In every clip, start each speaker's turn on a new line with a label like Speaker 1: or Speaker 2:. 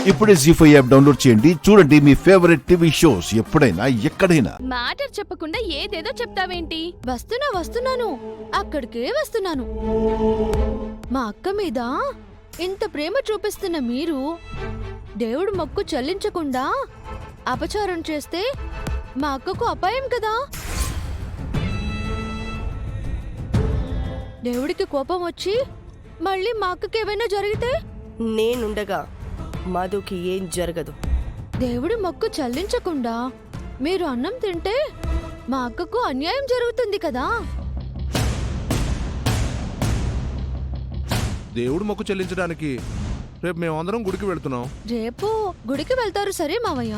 Speaker 1: ఇప్పుడే జీ5 app download చేయండి. చూడండి మీ ఫేవరెట్ టీవీ షోస్ ఎప్పుడైనా ఎక్కడైనా.
Speaker 2: మ్యాటర్ చెప్పకుండా ఏదేదో చెప్తావేంటి? వస్తున్నాను, అక్కడికే వస్తున్నాను. మా అక్క మీద ఇంత ప్రేమ చూపిస్తున్న మీరు దేవుడు మొక్కు చెల్లించకుండా అపచారం చేస్తే మా అక్కకు అపాయం కదా. దేవుడికి కోపం వచ్చి మళ్ళీ మా అక్కకి ఏమైనా జరిగితే?
Speaker 3: నేనుండగా మధుకి ఏం జరగదు.
Speaker 2: దేవుడి మొక్కు చెల్లించకుండా మీరు అన్నం తింటే మా అక్కకు అన్యాయం జరుగుతుంది కదా.
Speaker 4: దేవుడు మొక్కు చెల్లించడానికి రేపు మేమందరం గుడికి వెళ్తున్నాం.
Speaker 2: రేపు గుడికి వెళ్తారు సరే మావయ్య.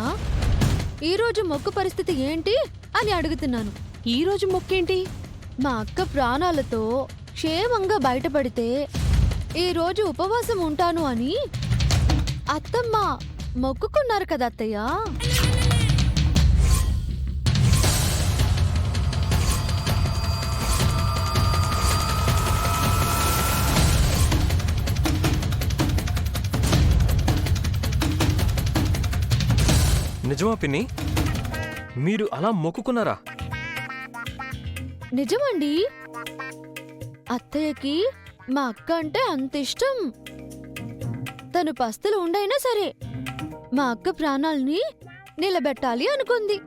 Speaker 2: ఈ రోజు మొక్కు పరిస్థితి ఏంటి అని అడుగుతున్నాను.
Speaker 3: ఈ రోజు మొక్కేంటి?
Speaker 2: మా అక్క ప్రాణాలతో క్షేమంగా బయటపడితే ఈ రోజు ఉపవాసం ఉంటాను అని అత్తమ్మ మొక్కుకున్నారు కదా అత్తయ్య.
Speaker 5: నిజమా పిన్ని? మీరు అలా మొక్కుకున్నారా?
Speaker 2: నిజమండి. అత్తయ్యకి మా అక్క అంటే అంత ఇష్టం. తను పస్తులు ఉండైనా సరే మా అక్క ప్రాణాల్ని నిలబెట్టాలి అనుకుంది.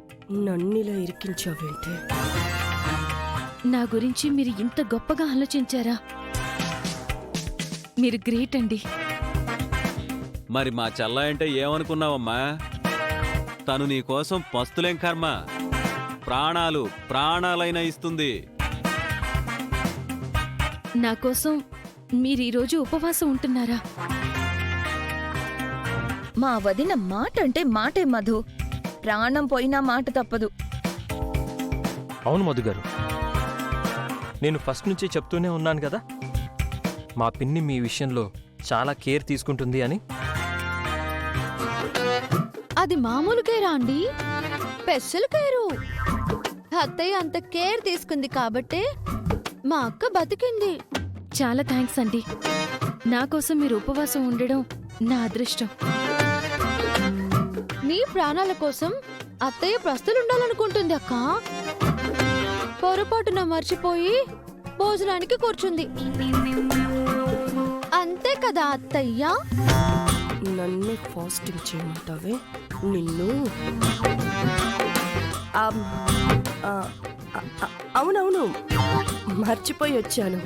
Speaker 3: నన్నిలా ఇరికించావేంటే?
Speaker 2: నా గురించి మీరు ఇంత గొప్పగా ఆలోచించారా? మీరు గ్రేట్ అండి.
Speaker 6: మరి మా చెల్లాయంటే ఏమనుకున్నావమ్మా? తను నీకోసం పస్తులేం కర్మ, ప్రాణాలైనా ఇస్తుంది.
Speaker 2: నా కోసం మీరు ఈరోజు ఉపవాసం ఉంటున్నారా?
Speaker 7: మా వదిన మాట అంటే మాటే మధు. ప్రాణం పోయినా మాట తప్పదు.
Speaker 5: అవును మధు గారు, నేను ఫస్ట్ నుంచి చెప్తూనే ఉన్నాను కదా, మా పిన్ని మీ విషయంలో చాలా కేర్ తీసుకుంటుంది అని.
Speaker 2: అది మామూలు కేరా అండి? Special care. అత్తయ్య అంత కేర్ తీసుకుంది కాబట్టే మా అక్క బతికింది. చాలా థ్యాంక్స్ అండి. నా కోసం మీరు ఉపవాసం ఉండడం నా అదృష్టం. నీ ప్రాణాల కోసం అత్తయ్య ప్రస్తులుండాలనుకుంటుంది అక్క. పొరపాటున మర్చిపోయి భోజనానికి కూర్చుంది. అంతే కదా అత్తయ్య?
Speaker 3: నన్ను ఫాస్టింగ్ చేయమంటావే? నిన్ను అవునవును, మర్చిపోయి వచ్చాను.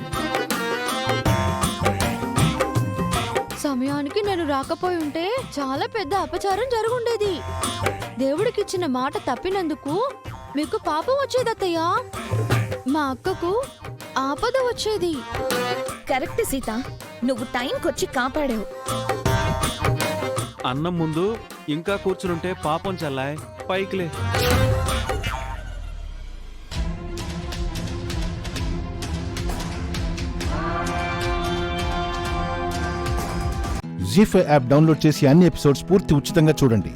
Speaker 2: సమయానికి నేను రాకపోయి ఉంటే చాలా పెద్ద అపచారం జరుగుండేది. దేవుడికిచ్చిన మాట తప్పినందుకు మీకు పాపం వచ్చేది అత్తయ్య. మా అక్కకు ఆపద వచ్చేది.
Speaker 7: కరెక్ట్ సీత, నువ్వు టైంకొచ్చి కాపాడావు.
Speaker 6: అన్నం ముందు ఇంకా కూర్చునుంటే పాపం చెల్లాయ్, పైకిలే.
Speaker 1: జీ5 యాప్ డౌన్లోడ్ చేసి అన్ని ఎపిసోడ్స్ పూర్తి ఉచితంగా చూడండి.